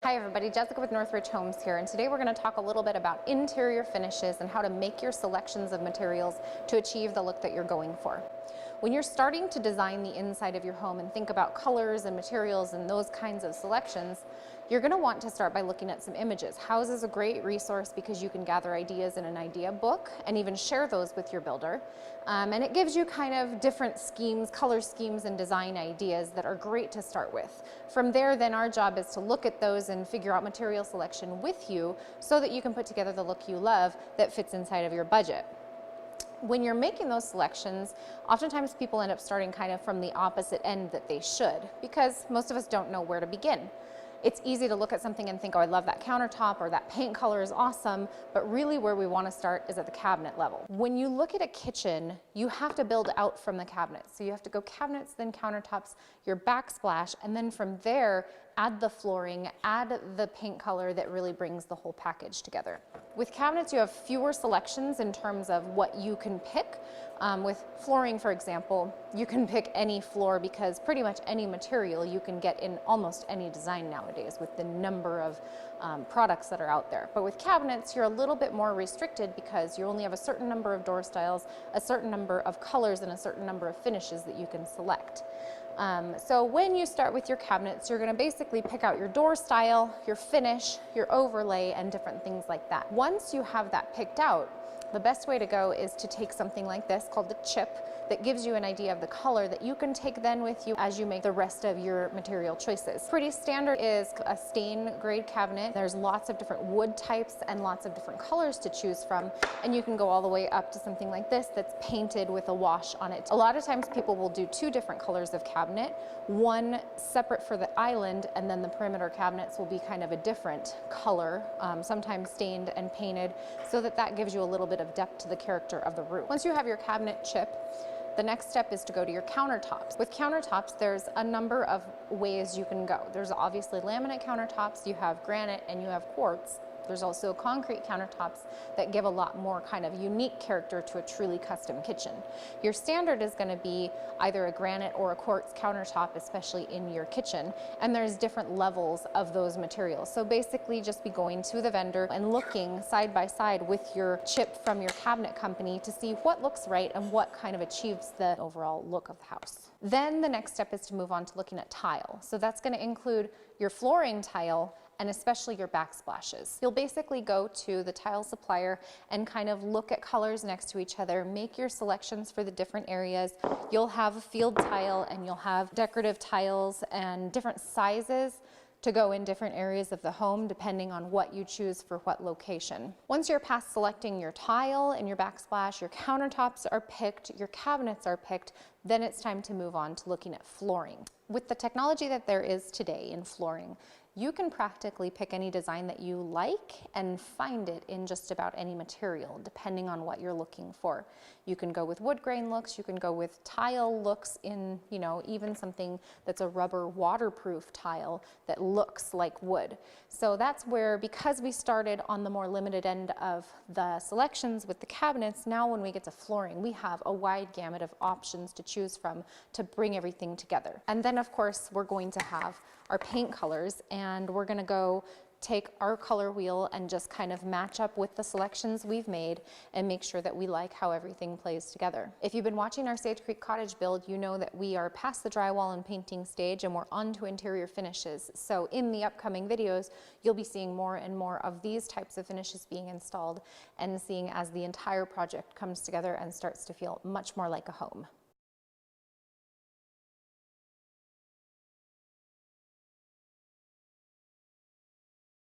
Hi everybody, Jessica with Northridge Homes here, and today we're going to talk a little bit about interior finishes and how to make your selections of materials to achieve the look that you're going for. When you're starting to design the inside of your home and think about colors and materials and those kinds of selections, you're going to want to start by looking at some images. Houzz is a great resource because you can gather ideas in an idea book and even share those with your builder. And it gives you kind of different schemes, color schemes and design ideas that are great to start with. From there, then our job is to look at those and figure out material selection with you so that you can put together the look you love that fits inside of your budget. When you're making those selections, oftentimes people end up starting kind of from the opposite end that they should, because most of us don't know where to begin. It's easy to look at something and think, oh, I love that countertop or that paint color is awesome, but really where we want to start is at the cabinet level. When you look at a kitchen, you have to build out from the cabinets. So you have to go cabinets, then countertops, your backsplash, and then from there, add the flooring, add the paint color that really brings the whole package together. With cabinets, you have fewer selections in terms of what you can pick. With flooring, for example, you can pick any floor because pretty much any material you can get in almost any design nowadays with the number of products that are out there. But with cabinets, you're a little bit more restricted because you only have a certain number of door styles, a certain number of colors, and a certain number of finishes that you can select. So when you start with your cabinets, you're going to basically pick out your door style, your finish, your overlay, and different things like that. Once you have that picked out, the best way to go is to take something like this called the chip that gives you an idea of the color that you can take then with you as you make the rest of your material choices. Pretty standard is a stain grade cabinet. There's lots of different wood types and lots of different colors to choose from, and you can go all the way up to something like this that's painted with a wash on it. A lot of times people will do two different colors of cabinet, one separate for the island, and then the perimeter cabinets will be kind of a different color, sometimes stained and painted, so that gives you a little bit of depth to the character of the room. Once you have your cabinet chip, the next step is to go to your countertops. With countertops, there's a number of ways you can go. There's obviously laminate countertops, you have granite, and you have quartz. There's also concrete countertops that give a lot more kind of unique character to a truly custom kitchen. Your standard is going to be either a granite or a quartz countertop, especially in your kitchen, and there's different levels of those materials. So basically just be going to the vendor and looking side by side with your chip from your cabinet company to see what looks right and what kind of achieves the overall look of the house. Then the next step is to move on to looking at tile. So that's going to include your flooring tile and especially your backsplashes. You'll basically go to the tile supplier and kind of look at colors next to each other, make your selections for the different areas. You'll have a field tile and you'll have decorative tiles and different sizes to go in different areas of the home depending on what you choose for what location. Once you're past selecting your tile and your backsplash, your countertops are picked, your cabinets are picked, then it's time to move on to looking at flooring. With the technology that there is today in flooring, you can practically pick any design that you like and find it in just about any material, depending on what you're looking for. You can go with wood grain looks, you can go with tile looks in, even something that's a rubber waterproof tile that looks like wood. So that's where, because we started on the more limited end of the selections with the cabinets, now when we get to flooring, we have a wide gamut of options to choose from to bring everything together. And then of course, we're going to have our paint colors, and we're going to go take our color wheel and just kind of match up with the selections we've made and make sure that we like how everything plays together. If you've been watching our Sage Creek Cottage build, you know that we are past the drywall and painting stage and we're on to interior finishes. So in the upcoming videos, you'll be seeing more and more of these types of finishes being installed and seeing as the entire project comes together and starts to feel much more like a home.